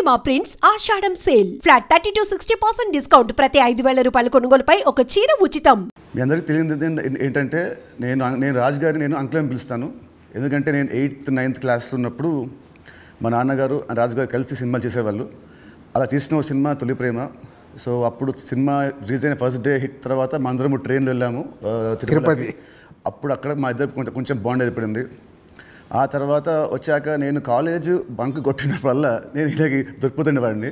పూర్ణిమ prints ఆషాఢం sale flat 30-60% discount ప్రతి 5,000 రూపాయల కొనుగోలుపై ఒక చీర ఉచితం. మీ అందరికీ తెలియదు ఏంటంటే నేను రాజు గారిని నేను అంకుల్ అని పిలుస్తాను. ఎందుకంటే నేను 8th 9th క్లాస్ ఉన్నప్పుడు మా నాన్నగారు రాజు గారు కలిసి సినిమాలు చేసేవాళ్ళు. అలా చేసిన ఒక సినిమా తొలి ప్రేమ. సో అప్పుడు సినిమా రిలీజ్ అయిన ఫస్ట్ డే హిట్ తర్వాత మా అందరము ట్రైన్లో వెళ్ళాము తిరుపతి. అప్పుడు అక్కడ మా ఇద్దరు కొంచెం బాండ్ ఏర్పడింది. ఆ తర్వాత వచ్చాక నేను కాలేజ్ బంక్ కొట్టినప్పుడల్లా నేను ఇలాగే దొరికిపోతుండేవాడిని.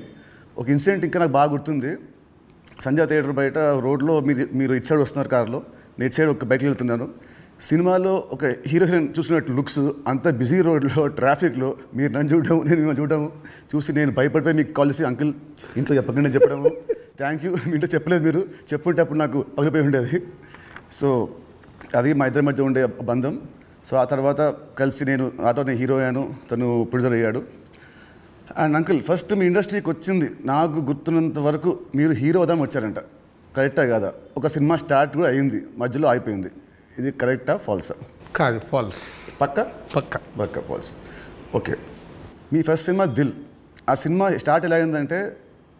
ఒక ఇన్సిడెంట్ ఇంకా నాకు బాగా గుర్తుంది. సంజయ్ థియేటర్ బయట రోడ్లో మీరు ఇటు సైడ్ వస్తున్నారు కార్లో, నేను ఇటు సైడ్ ఒక బైక్లో వెళ్తున్నాను. సినిమాలో ఒక హీరో హీరోయిన్ చూసినట్టు లుక్స్, అంత బిజీ రోడ్లో ట్రాఫిక్లో మీరు నన్ను చూడడం నేను మిమ్మల్ని చూడడం చూసి నేను భయపడిపోయి మీకు కాల్ చేసి అంకుల్ ఇంట్లో చెప్పకుండా చెప్పడము, థ్యాంక్ యూ మీ ఇంట్లో చెప్పలేదు, మీరు చెప్పుంటే అప్పుడు నాకు పగిలిపోయి ఉండేది. సో అది మా ఇద్దరి మధ్య ఉండే బంధం. సో ఆ తర్వాత కలిసి నేను హీరో అయ్యాను, తను ప్రొడ్యూసర్ అయ్యాడు. అండ్ అంకుల్ ఫస్ట్ మీ ఇండస్ట్రీకి వచ్చింది నాకు గుర్తున్నంత వరకు మీరు హీరో అవుదామని వచ్చారంట, కరెక్టా కాదా? ఒక సినిమా స్టార్ట్ కూడా అయింది, మధ్యలో అయిపోయింది. ఇది కరెక్టా ఫాల్సా? కాదు, ఫాల్స్. పక్క ఫాల్స్. ఓకే, మీ ఫస్ట్ సినిమా దిల్. ఆ సినిమా స్టార్ట్ ఎలా అయిందంటే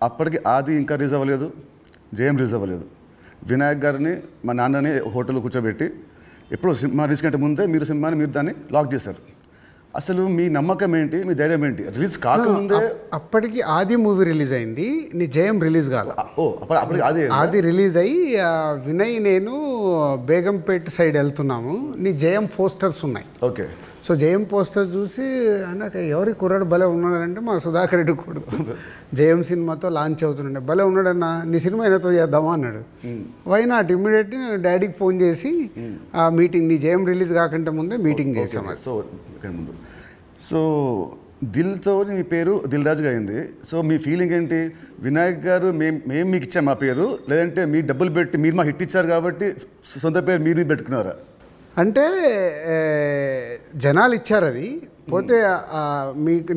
అప్పటికి ఆది ఇంకా రిలీజ్ అవ్వలేదు, జయం రిలీజ్ అవ్వలేదు. వినాయక్ గారిని మా నాన్నని హోటల్లో కూర్చోబెట్టి ఎప్పుడు సినిమా రిలీజ్ కంటే ముందే మీరు దాన్ని లాక్ చేశారు. అసలు మీ నమ్మకం ఏంటి, మీ ధైర్యం ఏంటి? రిలీజ్ కాకముందే అప్పటికి ఆది మూవీ రిలీజ్ అయింది, నీ జయం రిలీజ్ కాదు. అప్పటికి ఆది రిలీజ్ అయ్యి వినయ్ నేను బేగంపేట సైడ్ వెళ్తున్నాము, నీ జయం పోస్టర్స్ ఉన్నాయి. ఓకే. సో జయం పోస్టర్ చూసి అన్నాక ఎవరి కుర్రాడు భలే ఉన్నాడంటే మా సుధాకర్ రెడ్డి కొడుకు జయం సినిమాతో లాంచ్ అవుతుండే, భలే ఉన్నాడన్న నీ సినిమా అయినతో చేద్దామా అన్నాడు. Why not? ఇమ్మీడియట్లీ నేను డాడీకి ఫోన్ చేసి ఆ మీటింగ్, నీ జయం రిలీజ్ కాకంటే ముందే మీటింగ్ చేసాము. సో దిల్తో మీ పేరు దిల్ రాజుగా అయింది. సో మీ ఫీలింగ్ ఏంటి? వినాయక్ గారు మేము మీకు ఇచ్చాం మా పేరు, లేదంటే మీ డబ్బులు పెట్టి మీరు మాకు హిట్ ఇచ్చారు కాబట్టి సొంత పేరు మీరు పెట్టుకున్నారా? అంటే జనాలు ఇచ్చారు అది. పోతే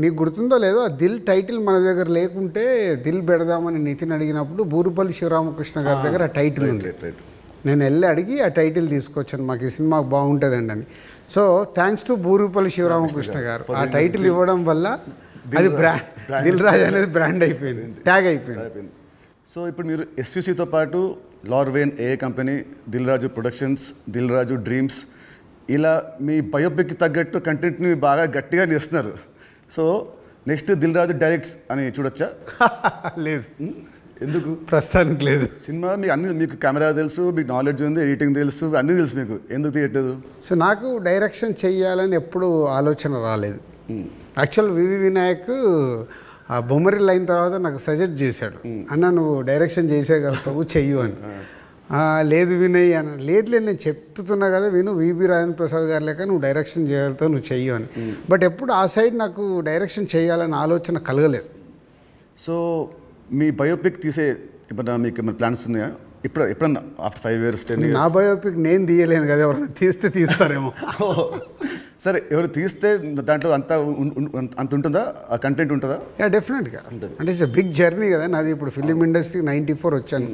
నీకు గుర్తుందో లేదో, ఆ దిల్ టైటిల్ మన దగ్గర లేకుంటే దిల్ పెడదామని నితిన్ అడిగినప్పుడు బూరుపల్లి శివరామకృష్ణ గారి దగ్గర ఆ టైటిల్ ఉంది. నేను వెళ్ళి అడిగి ఆ టైటిల్ తీసుకొచ్చాను, మాకు ఈ సినిమా బాగుంటుందండి అని. So thanks to Burupalli Sivaramakrishna గారు, ఆ టైటిల్ ఇవ్వడం వల్ల అది దిల్ రాజు అనేది బ్రాండ్ అయిపోయింది, ట్యాగ్ అయిపోయింది. సో ఇప్పుడు మీరు ఎస్విసితో పాటు లార్వేన్ ఏ company, Dil Raju productions, Dil Raju dreams, ఇలా మీ బయోపిక్కి తగ్గట్టు కంటెంట్ని బాగా గట్టిగా చేస్తున్నారు. So next Dil Raju directs అని చూడొచ్చా? లేదు. ఎందుకు? ప్రస్తుతానికి లేదు. సినిమా మీకు కెమెరా తెలుసు, మీకు నాలెడ్జ్ ఉంది, ఎడిటింగ్ తెలుసు, అన్నీ తెలుసు, మీకు ఎందుకు తీయట్లేదు? సో నాకు డైరెక్షన్ చెయ్యాలని ఎప్పుడు ఆలోచన రాలేదు. యాక్చువల్ వివి వినాయక్ ఆ బొమ్మరిల్ అయిన తర్వాత నాకు సజెస్ట్ చేశాడు, అన్న నువ్వు డైరెక్షన్ చేసేగలుగుతావు, చెయ్యు అని. లేదు వినయ్ అని. లేదు నేను చెప్తున్నా కదా విను, వివి రాజేంద్ర ప్రసాద్ గారు లేక నువ్వు డైరెక్షన్ చేయగలుగుతావు, నువ్వు చెయ్యు అని. బట్ ఎప్పుడు ఆ సైడ్ నాకు డైరెక్షన్ చేయాలని ఆలోచన కలగలేదు. సో మీ బయోపిక్ తీసే ఇప్పుడు మీకు ఏమైనా ప్లాన్స్ ఉన్నాయా? ఎప్పుడన్నా ఆఫ్టర్ 5 years 10 years? నా బయోపిక్ నేను తీయలేను కదా, ఎవరైనా తీస్తారేమో. సరే, ఎవరు తీస్తే దాంట్లో అంత ఉంటుందా, ఆ కంటెంట్ ఉంటుందా? డెఫినెట్గా అంటే ఇట్స్ బిగ్ జర్నీ కదా నాది. ఇప్పుడు ఫిలిం ఇండస్ట్రీకి 94 వచ్చాను,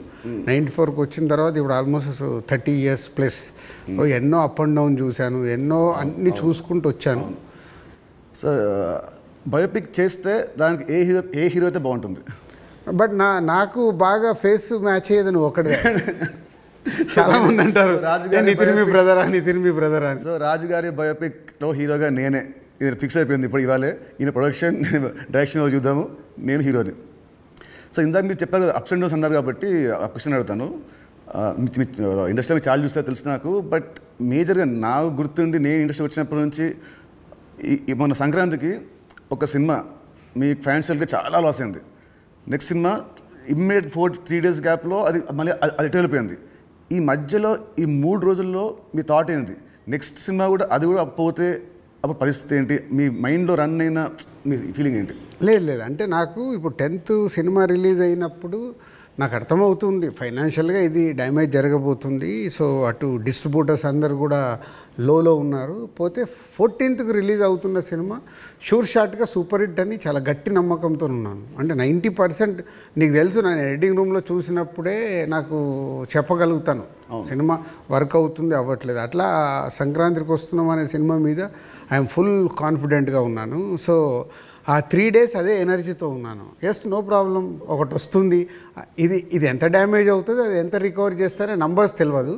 94కి వచ్చిన తర్వాత ఇప్పుడు ఆల్మోస్ట్ 30 years ప్లస్. ఎన్నో అప్ అండ్ డౌన్ చూశాను, ఎన్నో అన్నీ చూసుకుంటూ వచ్చాను. సో బయోపిక్ చేస్తే దానికి ఏ హీరో అయితే బాగుంటుంది? బట్ నాకు బాగా ఫేస్ మ్యాచ్ అయ్యేది నువ్వు ఒకటే. చాలా మంది అంటారు నితిన్ మీ బ్రదర్ అని. సో రాజుగారి బయోపిక్లో హీరోగా నేనే, ఇది ఫిక్స్ అయిపోయింది. ఇప్పుడు ఇవాళే ఈయన ప్రొడక్షన్ డైరెక్షన్ చూద్దాము, నేను హీరోని. సో ఇందాక మీరు చెప్పారు కదా అప్స్ అండ్ డౌన్స్ అన్నారు కాబట్టి ఆ క్వశ్చన్ అడుగుతాను. ఇండస్ట్రీలో చాలా చూస్తే తెలుసు నాకు, బట్ మేజర్గా నాకు గుర్తుండి నేను ఇండస్ట్రీ వచ్చినప్పటి నుంచి మొన్న సంక్రాంతికి ఒక సినిమా మీ ఫైనాన్షియల్గా చాలా లాస్ అయింది. నెక్స్ట్ సినిమా ఇమ్మీడియట్ 3 days గ్యాప్లో అది మళ్ళీ అది వెళ్ళిపోయింది. ఈ మధ్యలో ఈ 3 రోజుల్లో మీ థాట్ ఏంటి? నెక్స్ట్ సినిమా కూడా అది కూడా పోతే అప్పుడు పరిస్థితి ఏంటి? మీ మైండ్లో రన్ అయిన మీ ఫీలింగ్ ఏంటి? లేదు అంటే నాకు ఇప్పుడు 10th సినిమా రిలీజ్ అయినప్పుడు నాకు అర్థమవుతుంది ఫైనాన్షియల్గా ఇది డ్యామేజ్ జరగబోతుంది. సో అటు డిస్ట్రిబ్యూటర్స్ అందరు కూడా లోలో ఉన్నారు. పోతే 14th రిలీజ్ అవుతున్న సినిమా షూర్ షాట్గా సూపర్ హిట్ అని చాలా గట్టి నమ్మకంతో ఉన్నాను. అంటే 90% నీకు తెలుసు, నేను ఎడిటింగ్ రూమ్లో చూసినప్పుడే నాకు చెప్పగలుగుతాను సినిమా వర్క్ అవుతుంది అవ్వట్లేదు. అట్లా సంక్రాంతికి వస్తున్నాం అనే సినిమా మీద ఐఎమ్ ఫుల్ కాన్ఫిడెంట్గా ఉన్నాను. సో ఆ 3 days అదే ఎనర్జీతో ఉన్నాను. ఎస్, నో ప్రాబ్లం, ఒకటి వస్తుంది, ఇది ఎంత డ్యామేజ్ అవుతుంది, అది ఎంత రికవర్ చేస్తారో నంబర్స్ తెలియదు,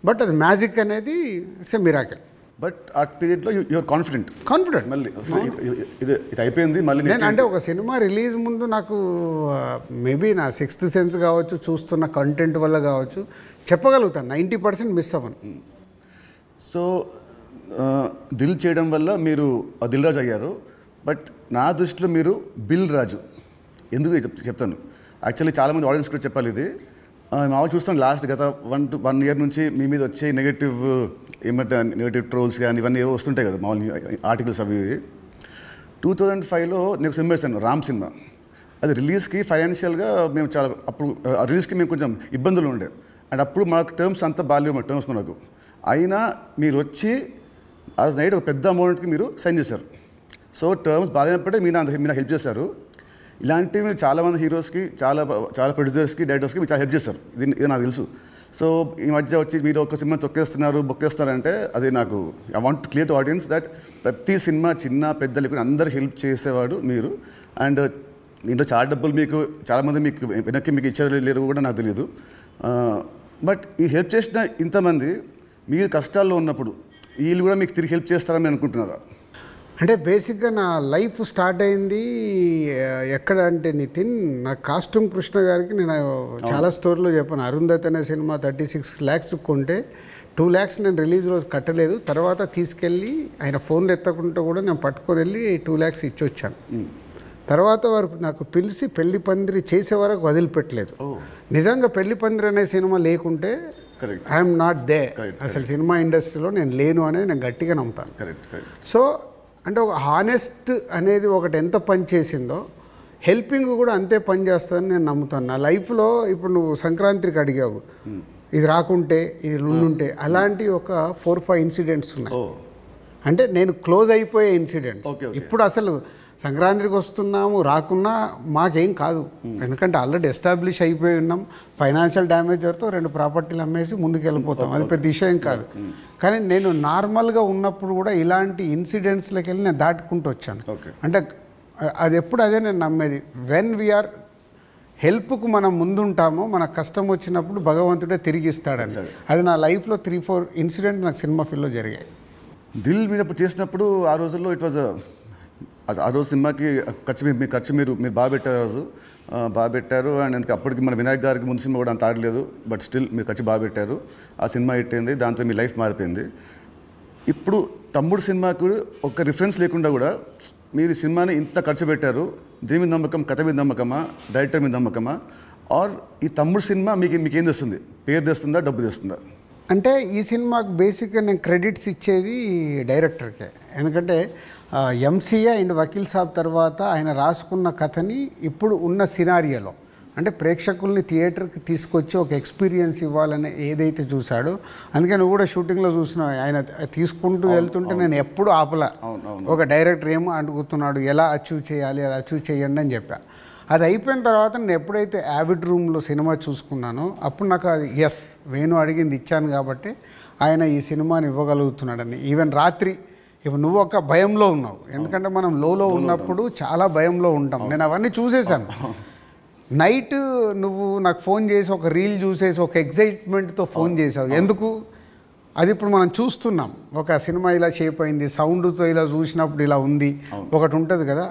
బట్ అది మ్యాజిక్ అనేది ఇట్స్ ఎ మిరాకిల్. బట్ ఆ పీరియడ్లో యూఆర్ కాన్ఫిడెంట్ మళ్ళీ ఇది అయిపోయింది మళ్ళీ. నేను అంటే ఒక సినిమా రిలీజ్ ముందు నాకు మేబీ నా 6th సెన్స్ కావచ్చు, చూస్తున్న కంటెంట్ వల్ల కావచ్చు, చెప్పగలుగుతాను 90% మిస్ అవ్వను. సో దిల్ చేయడం వల్ల మీరు దిల్ రాజు అయ్యారు. బట్ నా దృష్టిలో మీరు బిల్ రాజు. ఎందుకు చెప్తాను. యాక్చువల్లీ చాలామంది ఆడియన్స్ కూడా చెప్పాలి ఇది. మామూలు చూస్తాం లాస్ట్ గత 1 year నుంచి మీ మీద వచ్చే నెగటివ్ ట్రోల్స్ కానీ ఇవన్నీ ఏవో వస్తుంటాయి కదా మామూలు ఆర్టికల్స్ అవి. 2005లో నేను సినిమా వేసాను, రామ్ సినిమా. అది రిలీజ్కి ఫైనాన్షియల్గా మేము చాలా అప్పుడు రిలీజ్కి మేము కొంచెం ఇబ్బందులు ఉండే. అండ్ అప్పుడు మాకు టర్మ్స్ అంతా బాగాలేవు, మా టర్మ్స్ మనకు. అయినా మీరు వచ్చి ఆ నైట్ ఒక పెద్ద అమౌంట్కి మీరు సైన్ చేశారు. సో టర్మ్స్ బాగాలేనప్పుడే మీరు నాకు హెల్ప్ చేశారు. ఇలాంటివి మీరు చాలామంది హీరోస్కి, చాలా ప్రొడ్యూసర్స్కి, డైరెక్టర్స్కి మీరు చాలా హెల్ప్ చేస్తారు. ఇది నాకు తెలుసు. సో ఈ మధ్య వచ్చి మీరు ఒక సినిమా బొక్కేస్తారంటే అది నాకు I want to clear to audience that ప్రతి సినిమా చిన్న పెద్దలు కూడా అందరు హెల్ప్ చేసేవాడు మీరు. అండ్ దీంట్లో చాలా డబ్బులు మీకు చాలామంది వెనక్కి మీకు ఇచ్చారు లేరు కూడా నాకు తెలియదు. బట్ ఈ హెల్ప్ చేసిన ఇంతమంది మీరు కష్టాల్లో ఉన్నప్పుడు వీళ్ళు కూడా మీకు తిరిగి హెల్ప్ చేస్తారని అనుకుంటున్నారా? అంటే బేసిక్గా నా లైఫ్ స్టార్ట్ అయింది ఎక్కడ అంటే నితిన్, నా కాస్ట్యూమ్ కృష్ణ గారికి నేను చాలా స్టోరీలో చెప్పాను. అరుంధతి అనే సినిమా 36 lakhs కొంటే 2 lakhs నేను రిలీజ్ రోజు కట్టలేదు. తర్వాత తీసుకెళ్ళి ఆయన ఫోన్లు ఎత్తకుంటే కూడా నేను పట్టుకొని వెళ్ళి 2 lakhs ఇచ్చి వచ్చాను. తర్వాత వారు నాకు పిలిచి పెళ్లి పందిరి చేసే వరకు వదిలిపెట్టలేదు. నిజంగా పెళ్లి పందిరి అనే సినిమా లేకుంటే ఐఎమ్ నాట్ దే, అసలు సినిమా ఇండస్ట్రీలో నేను లేను అనేది నేను గట్టిగా నమ్ముతాను. సో అంటే ఒక హానెస్ట్ అనేది ఒకటి ఎంత పని చేసిందో హెల్పింగ్ కూడా అంతే పని చేస్తుందని నేను నమ్ముతాను. నా లైఫ్లో ఇప్పుడు నువ్వు సంక్రాంతికి అడిగావు, ఇది రాకుంటే ఇది ఉండుంటే, అలాంటి ఒక 4-5 ఇన్సిడెంట్స్ ఉన్నాయి. అంటే నేను క్లోజ్ అయిపోయే ఇన్సిడెంట్స్. ఇప్పుడు అసలు సంక్రాంతికి వస్తున్నాము, రాకున్నా మాకేం కాదు, ఎందుకంటే ఆల్రెడీ ఎస్టాబ్లిష్ అయిపోయి ఉన్నాం. ఫైనాన్షియల్ డ్యామేజ్ వరకు 2 ప్రాపర్టీలు అమ్మేసి ముందుకు వెళ్ళిపోతాం, అది పెద్ద విషయం కాదు. కానీ నేను నార్మల్గా ఉన్నప్పుడు కూడా ఇలాంటి ఇన్సిడెంట్స్లోకి వెళ్ళి నేను దాటుకుంటూ వచ్చాను. అంటే అది ఎప్పుడు అదే నేను నమ్మేది, వెన్ వీఆర్ హెల్ప్కు మనం ముందుంటామో మన కష్టం వచ్చినప్పుడు భగవంతుడే తిరిగి ఇస్తాడని. అది నా లైఫ్లో 3-4 ఇన్సిడెంట్ నాకు సినిమా ఫీల్డ్లో జరిగాయి. దిల్ మీద చేసినప్పుడు ఆ రోజుల్లో ఇట్ వాజ్ ఆ రోజు సినిమాకి ఖర్చు మీరు బాగా పెట్టారు. ఆ రోజు బాగా పెట్టారు. అండ్ అప్పటికి మన వినాయక్ గారికి ముందు సినిమా కూడా అంత ఆడలేదు, బట్ స్టిల్ మీరు ఖర్చు బాగా పెట్టారు. ఆ సినిమా హిట్ అయింది, దాంతో మీ లైఫ్ మారిపోయింది. ఇప్పుడు తమ్ముడు సినిమాకు ఒక రిఫరెన్స్ లేకుండా కూడా మీరు ఈ సినిమాని ఇంత ఖర్చు పెట్టారు. దీని మీద నమ్మకం, కథ మీద నమ్మకమా, డైరెక్టర్ మీద నమ్మకమా, ఆర్ ఈ తమ్ముడు సినిమా మీకేం తెస్తుంది? పేరు తెస్తుందా, డబ్బు తెస్తుందా? అంటే ఈ సినిమాకి బేసిక్గా నేను క్రెడిట్స్ ఇచ్చేది డైరెక్టర్కే. ఎందుకంటే ఎంసీఏ అండ్ వకీల్ సాబ్ తర్వాత ఆయన రాసుకున్న కథని ఇప్పుడు ఉన్న సినారియోలో అంటే ప్రేక్షకుల్ని థియేటర్కి తీసుకొచ్చి ఒక ఎక్స్పీరియన్స్ ఇవ్వాలని ఏదైతే చూశాడో, అందుకే నువ్వు కూడా షూటింగ్లో చూసినావు, ఆయన తీసుకుంటూ వెళ్తుంటే నేను ఎప్పుడు ఆపలా. ఒక డైరెక్టర్ ఏమో అడుగుతున్నాడు, ఎలా అచీవ్ చేయాలి, అది అచీవ్ చేయండి అని చెప్పా. అది అయిపోయిన తర్వాత నేను ఎప్పుడైతే యావిడ్ రూమ్లో సినిమా చూసుకున్నానో అప్పుడు నాకు అది ఎస్, వేణు అడిగింది ఇచ్చాను కాబట్టి ఆయన ఈ సినిమాని ఇవ్వగలుగుతున్నాడని. ఈవెన్ రాత్రి ఇప్పుడు నువ్వు ఒక భయంలో ఉన్నావు, ఎందుకంటే మనం లోలో ఉన్నప్పుడు చాలా భయంలో ఉంటాం. నేను అవన్నీ చూసేసాను. నైట్ నువ్వు నాకు ఫోన్ చేసి ఒక రీల్ చూసేసి ఒక ఎగ్జైట్మెంట్తో ఫోన్ చేసావు. ఎందుకు? అది ఇప్పుడు మనం చూస్తున్నాం, ఒక సినిమా ఇలా షేప్ అయింది, సౌండ్తో ఇలా చూసినప్పుడు ఇలా ఉంది, ఒకటి ఉంటుంది కదా,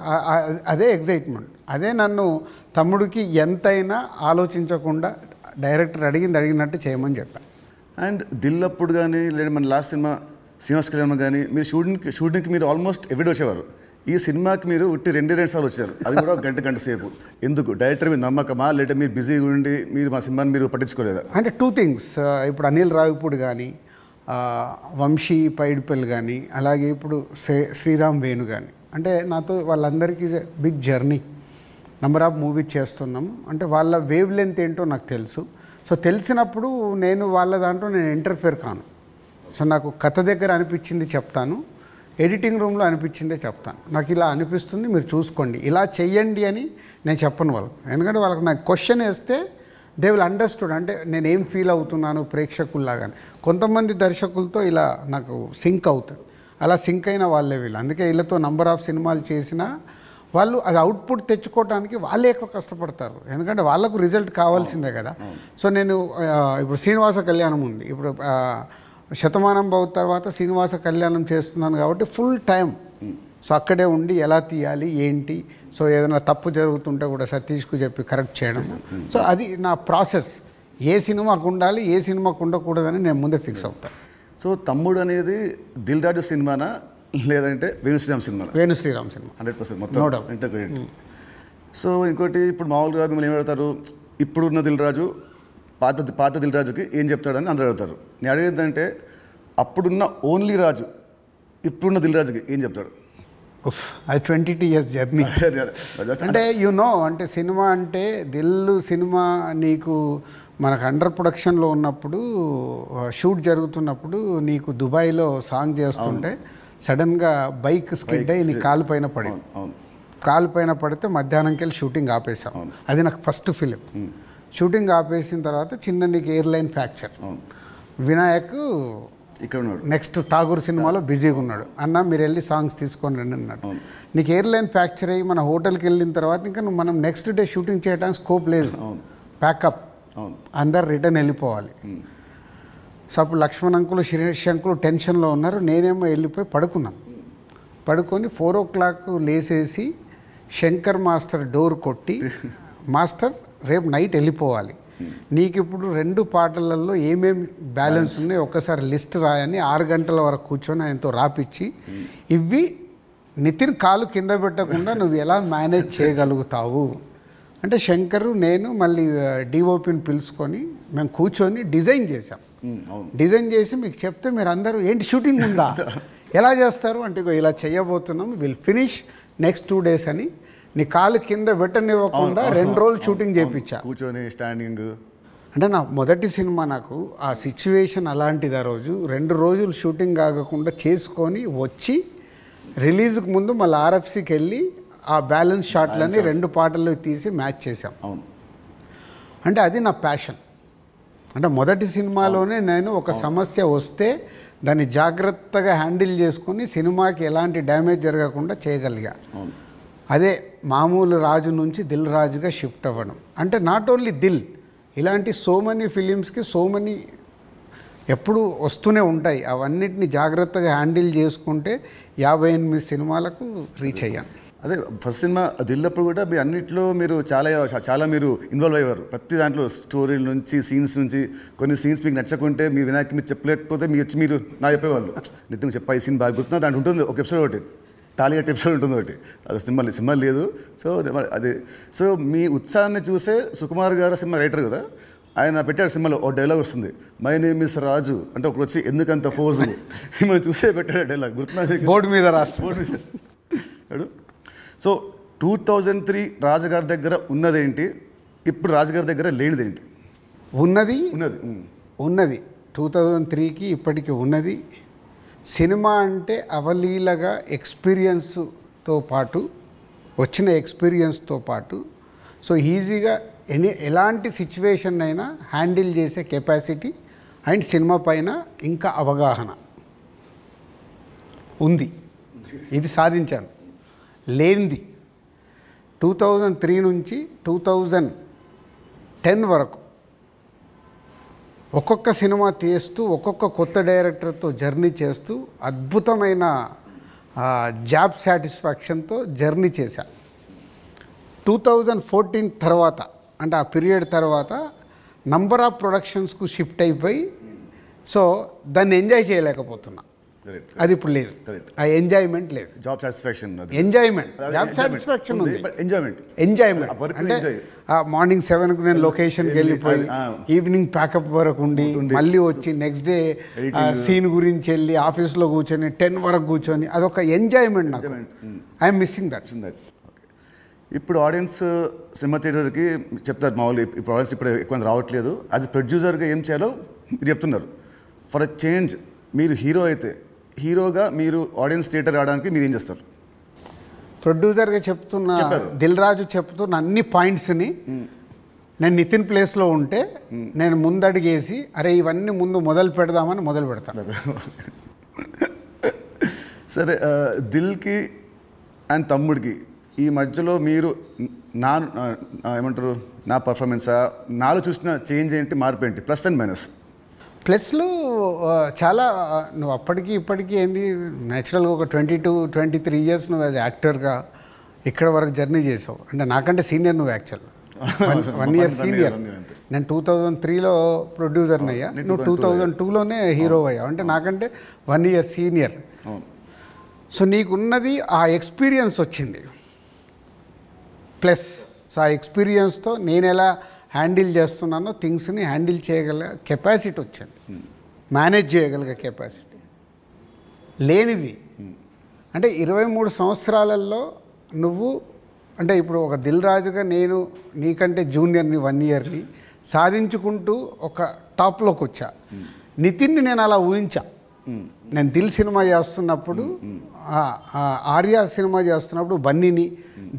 అదే ఎగ్జైట్మెంట్. అదే నన్ను తమ్ముడికి ఎంతైనా ఆలోచించకుండా డైరెక్టర్ అడిగినట్టు చేయమని చెప్పాను. అండ్ దిల్ అప్పుడు కానీ లేదా మన లాస్ట్ సినిమా శ్రీనివాస్ కళ్యాణ్ కానీ మీరు షూటింగ్కి మీరు ఆల్మోస్ట్ ఎవ్రీడే వచ్చేవారు. ఈ సినిమాకి మీరు ఉట్టి 2 సార్లు వచ్చారు, అది కూడా గంట సేపు. ఎందుకు? డైరెక్టర్ మీద నమ్మకమా, లేదా మీరు బిజీగా ఉండి మీరు మా సినిమాని మీరు పట్టించుకోలేదా? అంటే 2 things. ఇప్పుడు అనిల్ రావిపూడి కానీ, వంశీ పైడిపల్లి కానీ, అలాగే ఇప్పుడు శ్రీరామ్ వేణు కానీ, అంటే నాతో వాళ్ళందరికీ big journey, number of movies చేస్తున్నాం. అంటే వాళ్ళ వేవ్ లెంత్ ఏంటో నాకు తెలుసు. సో తెలిసినప్పుడు నేను వాళ్ళ దాంట్లో నేను ఇంటర్ఫేర్ కాను. సో నాకు కథ దగ్గర అనిపించింది చెప్తాను, ఎడిటింగ్ రూమ్లో అనిపించిందే చెప్తాను. నాకు ఇలా అనిపిస్తుంది, మీరు చూసుకోండి, ఇలా చెయ్యండి అని నేను చెప్పను వాళ్ళకు. ఎందుకంటే వాళ్ళకి నాకు క్వశ్చన్ వేస్తే దే విల్ అండర్స్టూడ్, అంటే నేను ఏం ఫీల్ అవుతున్నాను ప్రేక్షకుల్లాగానే. కొంతమంది దర్శకులతో ఇలా నాకు సింక్ అవుతుంది, అలా సింక్ అయిన వాళ్ళే వీళ్ళు. అందుకే వీళ్ళతో నంబర్ ఆఫ్ సినిమాలు చేసినా వాళ్ళు అది అవుట్పుట్ తెచ్చుకోవడానికి వాళ్ళే ఎక్కువ కష్టపడతారు, ఎందుకంటే వాళ్ళకు రిజల్ట్ కావాల్సిందే కదా. సో నేను ఇప్పుడు శ్రీనివాస కళ్యాణం ఉంది, ఇప్పుడు శతమానం భవ తర్వాత శ్రీనివాస కళ్యాణం చేస్తున్నాను కాబట్టి ఫుల్ టైం సో అక్కడే ఉండి ఎలా తీయాలి ఏంటి, సో ఏదైనా తప్పు జరుగుతుంటే కూడా సతీష్కు చెప్పి కరెక్ట్ చేయడం. సో అది నా ప్రాసెస్. ఏ సినిమాకు ఉండాలి ఏ సినిమాకు ఉండకూడదని నేను ముందే ఫిక్స్ అవుతాను. సో తమ్ముడు అనేది దిల్ రాజు సినిమానా లేదంటే వేణుశ్రీరామ్ సినిమా? వేణుశ్రీరామ్ సినిమా 100% మొత్తం ఇంటర్గ్రేట్. సో ఇంకోటి ఇప్పుడు మామూలుగా మిమ్మల్ని ఏమి అడుగుతారు, ఇప్పుడున్న దిల్ రాజు పాత దిల్ రాజుకి ఏం చెప్తాడని అందరూ అడుగుతారు. నేను అడిగేదంటే అప్పుడున్న ఓన్లీ రాజు ఇప్పుడున్న దిల్ రాజుకి ఏం చెప్తాడు? అది 22 years జర్నీ. అంటే అంటే సినిమా అంటే సినిమా నీకు మనకు అండర్ ప్రొడక్షన్లో ఉన్నప్పుడు షూట్ జరుగుతున్నప్పుడు నీకు దుబాయ్లో సాంగ్ చేస్తుంటే సడన్గా బైక్ స్కిడ్ అయ్యి నీ కాలు పైన పడింది. కాలు పైన పడితే మధ్యాహ్నంకి వెళ్ళి షూటింగ్ ఆపేసాం. అది నాకు ఫస్ట్ ఫిలిం. షూటింగ్ ఆపేసిన తర్వాత చిన్న నీకు ఎయిర్లైన్ ఫ్రాక్చర్. వినాయక్ ఇక్కడ ఉన్నాడు, నెక్స్ట్ ఠాగూర్ సినిమాలో బిజీగా ఉన్నాడు. అన్న మీరు వెళ్ళి సాంగ్స్ తీసుకొని రండి అన్నాడు. నీకు ఎయిర్లైన్ ఫ్రాక్చర్ అయ్యి మన హోటల్కి వెళ్ళిన తర్వాత ఇంకా మనం నెక్స్ట్ డే షూటింగ్ చేయడానికి స్కోప్ లేదు, ప్యాకప్, అందరు రిటర్న్ వెళ్ళిపోవాలి. సో అప్పుడు లక్ష్మణ్ అంకులు శిరీష్ అంకులు టెన్షన్లో ఉన్నారు, నేనేమో వెళ్ళిపోయి పడుకున్నాను. పడుకొని 4 o'clock లేసేసి శంకర్ మాస్టర్ డోర్ కొట్టి, మాస్టర్ రేపు నైట్ వెళ్ళిపోవాలి, నీకు ఇప్పుడు 2 పాటలలో ఏమేమి బ్యాలెన్స్ ఉన్నాయో ఒక్కసారి లిస్ట్ రాయని 6 గంటల వరకు కూర్చొని ఆయనతో రాపిచ్చి, ఇవి నితిన్ కాలు కింద పెట్టకుండా నువ్వు ఎలా మేనేజ్ చేయగలుగుతావు అంటే శంకరు నేను మళ్ళీ డిఓపిని పిలుచుకొని మేము కూర్చొని డిజైన్ చేసాం. డిజైన్ చేసి మీకు చెప్తే మీరు అందరూ ఏంటి షూటింగ్ ఉందా ఎలా చేస్తారు అంటే ఇలా చేయబోతున్నాం, విల్ ఫినిష్ నెక్స్ట్ 2 days అని నీ కాలు కింద పెట్టనివ్వకుండా 2 రోజులు షూటింగ్ చేయించా కూర్చొని స్టాండింగ్. అంటే నా మొదటి సినిమా నాకు ఆ సిచ్యువేషన్ అలాంటిది. ఆ రోజు 2 రోజులు షూటింగ్ ఆగకుండా చేసుకొని వచ్చి రిలీజ్కి ముందు మళ్ళీ ఆర్ఎఫ్సికి వెళ్ళి ఆ బ్యాలెన్స్ షాట్లని 2 పాటలు తీసి మ్యాచ్ చేశాం. అంటే అది నా ప్యాషన్. అంటే మొదటి సినిమాలోనే నేను ఒక సమస్య వస్తే దాన్ని జాగ్రత్తగా హ్యాండిల్ చేసుకొని సినిమాకి ఎలాంటి డ్యామేజ్ జరగకుండా చేయగలిగా. అదే మామూలు రాజు నుంచి దిల్ రాజుగా షిఫ్ట్ అవ్వడం. అంటే నాట్ ఓన్లీ దిల్, ఇలాంటి సో మెనీ ఫిలిమ్స్కి సో మెనీ ఎప్పుడు వస్తూనే ఉంటాయి. అవన్నిటిని జాగ్రత్తగా హ్యాండిల్ చేసుకుంటే 58 సినిమాలకు రీచ్ అయ్యాను. అదే ఫస్ట్ సినిమా దిల్లప్పుడు కూడా మీ అన్నింటిలో మీరు చాలా మీరు ఇన్వాల్వ్ అయ్యారు. ప్రతి దాంట్లో స్టోరీల నుంచి సీన్స్ నుంచి కొన్ని సీన్స్ మీకు నచ్చకుంటే మీరు వినాయక్ మీరు చెప్పలేకపోతే మీరు నా చెప్పేవాళ్ళు, నితిన్ చెప్పా ఈ సీన్ బాగా గుర్తున్నా దాంట్లో ఉంటుంది ఒక ఎపిసోడ్, ఒకటి టాలీగట్ ఎపిసోడ్ ఉంటుంది ఒకటి, అది సినిమా లేదు. సో అదే సో మీ ఉత్సాహాన్ని చూసే సుకుమార్ గారు సినిమా రైటర్ కదా, ఆయన పెట్టాడు సినిమాలో ఒక డైలాగ్ వస్తుంది, మై నేమ్ ఇస్ రాజు అంటే ఒకటి వచ్చి ఎందుకంత ఫోజు మిమ్మల్ని చూసే పెట్టాడు డైలాగ్, గుర్తున్నది బోర్డు మీద రాసి. సో 2003 రాజుగారి దగ్గర ఉన్నదేంటి, ఇప్పుడు రాజుగారి దగ్గర లేనిదేంటి? ఉన్నది 2003కి ఇప్పటికి ఉన్నది. సినిమా అంటే అవలీలగా ఎక్స్పీరియన్స్తో పాటు వచ్చిన ఎక్స్పీరియన్స్తో పాటు సో ఈజీగా ఎలాంటి సిచ్యువేషన్ అయినా హ్యాండిల్ చేసే కెపాసిటీ అండ్ సినిమా పైన ఇంకా అవగాహన ఉంది. ఇది సాధించాను. లేనిది 2003 నుంచి 2010 వరకు ఒక్కొక్క సినిమా తీస్తూ ఒక్కొక్క కొత్త డైరెక్టర్తో జర్నీ చేస్తూ అద్భుతమైన జాబ్ సాటిస్ఫాక్షన్తో జర్నీ చేశా. 2014 తర్వాత అంటే ఆ పీరియడ్ తర్వాత నంబర్ ఆఫ్ ప్రొడక్షన్స్కు షిఫ్ట్ అయిపోయి సో దాన్ని ఎంజాయ్ చేయలేకపోతున్నా. అది ఇప్పుడు లేదు, ఆ ఎంజాయ్మెంట్ లేదు. Job satisfaction enjoyment job satisfaction ఉంది, ఎంజాయ్మెంట్ అంటే మార్నింగ్ 7కు నేను లొకేషన్కి వెళ్ళిపోయి ఈవినింగ్ ప్యాకప్ వరకు ఉండి మళ్ళీ వచ్చి నెక్స్ట్ డే సీన్ గురించి వెళ్ళి ఆఫీస్లో కూర్చొని 10 వరకు కూర్చొని అదొక ఎంజాయ్మెంట్ నాకు. I'm missing that. ఇప్పుడు ఆడియన్స్ సినిమా థియేటర్కి చెప్తారు మామూలు ఇప్పుడు ఆడియన్స్ ఇప్పుడు ఎక్కువ రావట్లేదు, యాజ్ ప్రొడ్యూసర్గా ఏం చేయాలో మీరు చెప్తున్నారు. ఫర్ అ చేంజ్ మీరు హీరో అయితే హీరోగా మీరు ఆడియన్స్ థియేటర్ రావడానికి మీరు ఏం చేస్తారు? ప్రొడ్యూసర్గా చెప్తున్న దిల్ రాజు చెప్తున్న అన్ని పాయింట్స్ని నేను నితిన్ ప్లేస్లో ఉంటే నేను ముందడిగేసి అరే ఇవన్నీ ముందు మొదలు పెడదామని మొదలు పెడతాను. సరే, దిల్కి అండ్ తమ్ముడికి ఈ మధ్యలో మీరు నా ఏమంటారు నా పర్ఫార్మెన్సా నాలో చూసిన చేంజ్ ఏంటి, మార్పు ఏంటి, ప్లస్ అండ్ మైనస్? ప్లస్లు చాలా నువ్వు అప్పటికి ఇప్పటికీ ఏంది న్యాచురల్గా ఒక 22-23 ఇయర్స్ నువ్వు యాజ్ యాక్టర్గా ఇక్కడ వరకు జర్నీ చేసావు. అంటే నాకంటే సీనియర్ నువ్వు యాక్చువల్ 1 ఇయర్ సీనియర్. నేను 2003లో ప్రొడ్యూసర్ని అయ్యా, నువ్వు 2002లోనే హీరో అయ్యావు. అంటే నాకంటే 1 ఇయర్ సీనియర్. సో నీకున్నది ఆ ఎక్స్పీరియన్స్ వచ్చింది ప్లస్. సో ఆ ఎక్స్పీరియన్స్తో నేను ఎలా హ్యాండిల్ చేస్తున్నానో థింగ్స్ని హ్యాండిల్ చేయగల కెపాసిటీ వచ్చింది, మేనేజ్ చేయగలిగే కెపాసిటీ లేనిది. అంటే 23 సంవత్సరాలలో నువ్వు అంటే ఇప్పుడు ఒక దిల్ రాజుగా నేను నీకంటే జూనియర్ని 1 ఇయర్ని సాధించుకుంటూ ఒక టాప్లోకి వచ్చా. నితిన్ని నేను అలా ఊహించా. నేను దిల్ సినిమా చేస్తున్నప్పుడు, ఆర్యా సినిమా చేస్తున్నప్పుడు బన్నీని,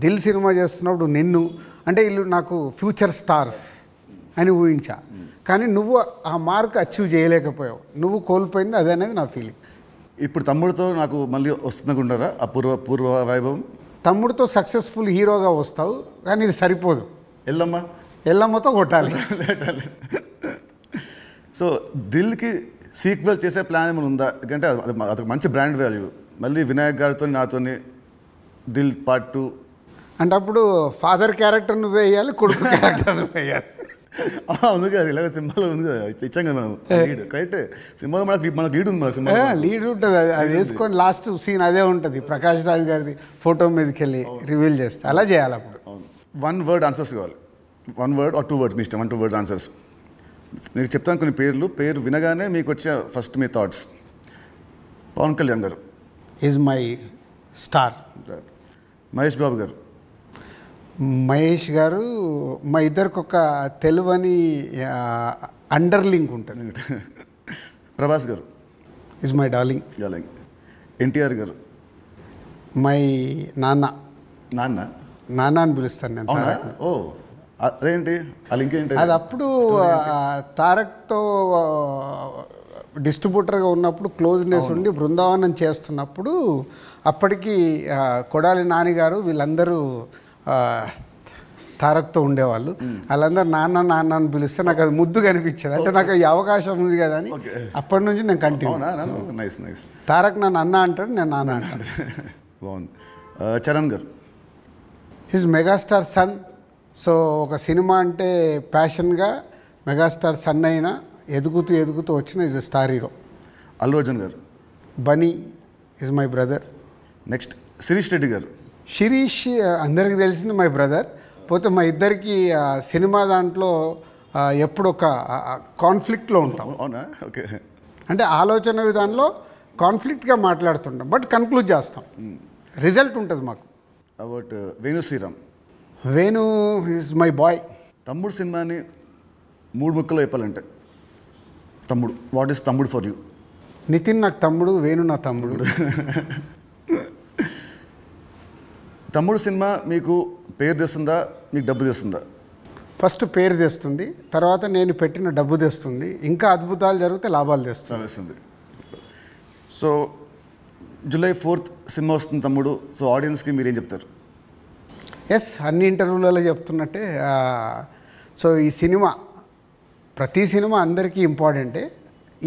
దిల్ సినిమా చేస్తున్నప్పుడు నిన్ను, అంటే వీళ్ళు నాకు ఫ్యూచర్ స్టార్స్ అని ఊహించా. కానీ నువ్వు ఆ మార్క్ అచీవ్ చేయలేకపోయావు, నువ్వు కోల్పోయింది అదే అనేది నా ఫీలింగ్. ఇప్పుడు తమ్ముడితో నాకు మళ్ళీ వస్తుందనుకుంటారా ఆ పూర్వ వైభవం? తమ్ముడితో సక్సెస్ఫుల్ హీరోగా వస్తావు, కానీ ఇది సరిపోదు. ఎల్లమ్మతో కొట్టాలి. సో దిల్కి సీక్వెల్ చేసే ప్లాన్ ఏమైనా ఉందా? ఎందుకంటే అదొక మంచి బ్రాండ్ వాల్యూ. మళ్ళీ వినాయక్ గారితో నాతో దిల్ పార్ట్ 2 అంటే అప్పుడు ఫాదర్ క్యారెక్టర్ నువ్వు వేయాలి, కొడుకు క్యారెక్టర్ నువ్వు వేయాలి. ఉంది కదా, ఇలాగ సినిమాలో ఉంది కదా, ఇచ్చాం కదా మనం లీడ్. కరెక్ట్, సినిమాలో మనకు లీడ్ ఉంది, సినిమా లీడ్ ఉంటుంది. అది వేసుకొని లాస్ట్ సీన్ అదే ఉంటుంది, ప్రకాష్ రాజ్ గారిది ఫోటో మీదకి వెళ్ళి రివీల్ చేస్తే అలా చేయాలి. అప్పుడు 1 word ఆన్సర్స్ కావాలి. 1 word or 2 words మీ ఇష్టం. 1-2 words ఆన్సర్స్. మీకు చెప్తాను కొన్ని పేరు వినగానే మీకు వచ్చే ఫస్ట్ మీ థాట్స్. పవన్ కళ్యాణ్ గారు is my star. Mahesh Babu గారు. మహేష్ గారు మా ఇద్దరికి ఒక తెలువని అండర్లింక్ ఉంటుంది. ప్రభాస్ గారు ఈజ్ మై డార్లింగ్. ఎన్టీఆర్ గారు. మై నాన్న అని పిలుస్తాను నేను. ఓ అదేంటి ఆ లింక్ ఏంటి? అది అప్పుడు తారక్తో డిస్ట్రిబ్యూటర్గా ఉన్నప్పుడు క్లోజ్నెస్ ఉండి బృందావనం చేస్తున్నప్పుడు అప్పటికి కొడాలి నానిగారు వీళ్ళందరూ తారక్తో ఉండేవాళ్ళు. వాళ్ళందరూ నాన్న అని పిలిస్తే నాకు అది ముద్దుగా అనిపించేది. అంటే నాకు ఈ అవకాశం ఉంది కదా అని అప్పటి నుంచి నేను కంటిన్యూ. తారక్ నన్ను అన్న అంటాడు, నేను నాన్న అంటాడు. బాగుంది. Charan garu. His megastar son. So ఒక సినిమా అంటే ప్యాషన్గా మెగాస్టార్ సన్ అయినా ఎదుగుతూ వచ్చిన is a star hero. Allu Arjun garu. Bunny is my brother. Next Sirish Reddy garu. Sirish అందరికీ తెలిసింది మై బ్రదర్. పోతే మా ఇద్దరికి సినిమా దాంట్లో ఎప్పుడు ఒక కాన్ఫ్లిక్ట్లో ఉంటాం. అవునా? ఓకే. అంటే ఆలోచన విధానంలో కాన్ఫ్లిక్ట్గా మాట్లాడుతుంటాం, బట్ కన్క్లూడ్ చేస్తాం, రిజల్ట్ ఉంటుంది మాకు. About Venu Sriram. Venu is my boy. Thammudu సినిమాని 3 ముక్కలు చెప్పాలంటే Thammudu, what is Thammudu for you? Nithin నాకు తమ్ముడు, వేణు నా తమ్ముడు. తమ్ముడు సినిమా మీకు పేరు తెస్తుందా, మీకు డబ్బు తెస్తుందా? ఫస్ట్ పేరు తెస్తుంది, తర్వాత నేను పెట్టిన డబ్బు తెస్తుంది, ఇంకా అద్భుతాలు జరిగితే లాభాలు తెస్తుంది. సో July 4th సినిమా వస్తుంది తమ్ముడు. సో ఆడియన్స్కి మీరేం చెప్తారు? ఎస్, అన్ని ఇంటర్వ్యూలలో చెప్తున్నట్టే. సో ఈ సినిమా, ప్రతి సినిమా అందరికీ ఇంపార్టెంటే.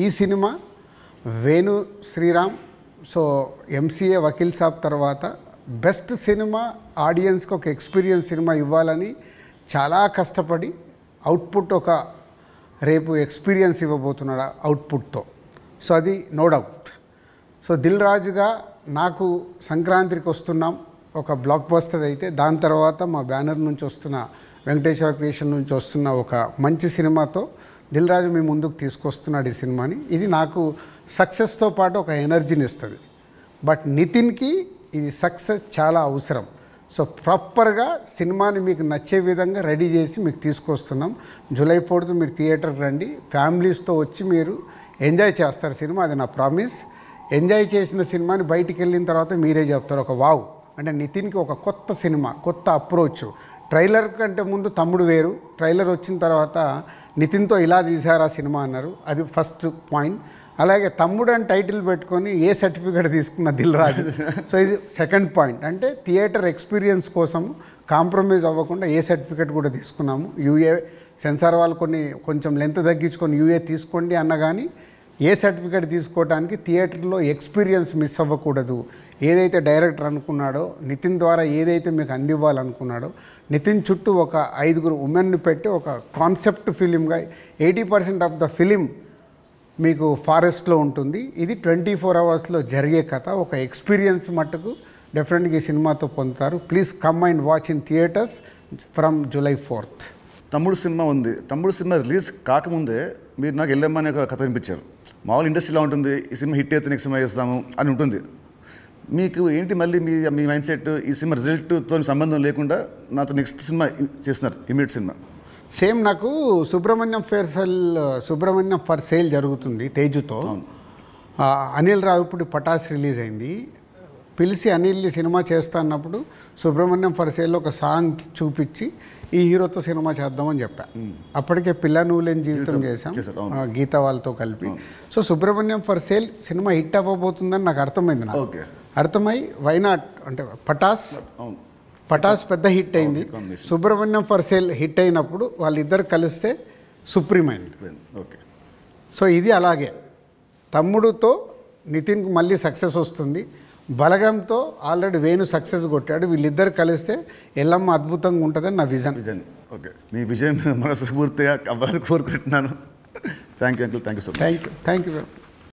ఈ సినిమా వేణు శ్రీరామ్, సో ఎంసీఏ వకీల్ సాబ్ తర్వాత బెస్ట్ సినిమా, ఆడియన్స్కి ఒక ఎక్స్పీరియన్స్ సినిమా ఇవ్వాలని చాలా కష్టపడి అవుట్పుట్ ఒక రేపు ఎక్స్పీరియన్స్ ఇవ్వబోతున్నాడు అవుట్పుట్తో. సో అది నో డౌట్. సో దిల్ రాజుగా నాకు సంక్రాంతికి వస్తున్నాం ఒక బ్లాక్ బస్టర్ అయితే, దాని తర్వాత మా బ్యానర్ నుంచి వస్తున్న వెంకటేశ్వర క్రియేషన్ నుంచి వస్తున్న ఒక మంచి సినిమాతో దిల్ రాజు మీ ముందుకు తీసుకొస్తున్నాడు ఈ సినిమాని. ఇది నాకు సక్సెస్తో పాటు ఒక ఎనర్జీని ఇస్తుంది. బట్ నితిన్కి ఇది సక్సెస్ చాలా అవసరం. సో ప్రాపర్గా సినిమాని మీకు నచ్చే విధంగా రెడీ చేసి మీకు తీసుకొస్తున్నాం. July 4th మీరు థియేటర్కి రండి, ఫ్యామిలీస్తో వచ్చి మీరు ఎంజాయ్ చేస్తారు సినిమా, అది నా ప్రామిస్. ఎంజాయ్ చేసిన సినిమాని బయటికి వెళ్ళిన తర్వాత మీరే చెప్తారు ఒక వావ్, అంటే నితిన్కి ఒక కొత్త సినిమా, కొత్త అప్రోచ్. ట్రైలర్ కంటే ముందు తమ్ముడు వేరు, ట్రైలర్ వచ్చిన తర్వాత నితిన్తో ఇలా తీశారు ఆ సినిమా అన్నారు. అది ఫస్ట్ పాయింట్. అలాగే తమ్ముడు అని టైటిల్ పెట్టుకొని ఏ సర్టిఫికేట్ తీసుకున్న దిల్ రాజు. సో ఇది సెకండ్ పాయింట్. అంటే థియేటర్ ఎక్స్పీరియన్స్ కోసం కాంప్రమైజ్ అవ్వకుండా ఏ సర్టిఫికేట్ కూడా తీసుకున్నాము. యూఏ సెన్సార్ వాళ్ళు కొంచెం లెంత్ తగ్గించుకొని యూఏ తీసుకోండి అన్న కానీ ఏ సర్టిఫికేట్ తీసుకోవడానికి థియేటర్లో ఎక్స్పీరియన్స్ మిస్ అవ్వకూడదు. ఏదైతే డైరెక్టర్ అనుకున్నాడో, నితిన్ ద్వారా ఏదైతే మీకు అందివ్వాలనుకున్నాడో, నితిన్ చుట్టూ ఒక 5 ఉమెన్ని పెట్టి ఒక కాన్సెప్ట్ ఫిలింగా 80% ఆఫ్ ద ఫిలిం మీకు ఫారెస్ట్లో ఉంటుంది. ఇది 24 అవర్స్లో జరిగే కథ. ఒక ఎక్స్పీరియన్స్ మట్టుకు డెఫినెట్గా ఈ సినిమాతో పొందుతారు. Please come and watch in theatres from July 4th. తమ్ముడు సినిమా ఉంది. తమ్ముడు సినిమా రిలీజ్ కాకముందే మీరు నాకు వెళ్ళమ్మా అనే ఒక కథ వినిపించారు. మామూలు ఇండస్ట్రీలో ఉంటుంది, ఈ సినిమా హిట్ అయితే నెక్స్ట్ సినిమా చేస్తాము అని ఉంటుంది. మీకు ఏంటి మళ్ళీ మీ మైండ్ సెట్ ఈ సినిమా రిజల్ట్తో సంబంధం లేకుండా నాతో నెక్స్ట్ సినిమా చేస్తున్నారు, ఇమీడియట్ సినిమా? సేమ్ నాకు సుబ్రహ్మణ్యం ఫర్ సేల్ జరుగుతుంది తేజుతో. అనిల్ రావిపూడి పటాస్ రిలీజ్ అయింది. పిలిచి అనిల్ సినిమా చేస్తా అన్నప్పుడు సుబ్రహ్మణ్యం ఫర్ సేల్లో ఒక సాంగ్ చూపించి ఈ హీరోతో సినిమా చేద్దామని చెప్పా. అప్పటికే పిల్ల నువ్వు లేని జీవితం చేశాం గీత వాళ్ళతో కలిపి. సో సుబ్రహ్మణ్యం ఫర్ సేల్ సినిమా హిట్ అవ్వబోతుందని నాకు అర్థమైంది. నాకు అర్థమై వైనాట్ అంటే పటాస్ పెద్ద హిట్ అయింది. సుబ్రహ్మణ్యం ఫర్ సేల్ హిట్ అయినప్పుడు వాళ్ళిద్దరు కలిస్తే సుప్రీం అయింది. ఓకే. సో ఇది అలాగే తమ్ముడుతో నితిన్కి మళ్ళీ సక్సెస్ వస్తుంది. బలగంతో ఆల్రెడీ వేణు సక్సెస్ కొట్టాడు. వీళ్ళిద్దరు కలిస్తే ఎల్లమ్మ అద్భుతంగా ఉంటుందని నా విజన్. ఓకే, మీ విజన్ మనస్ఫూర్తిగా అవ్వాలని కోరుకుంటున్నాను. Thank you uncle. Thank you so much. Thank you.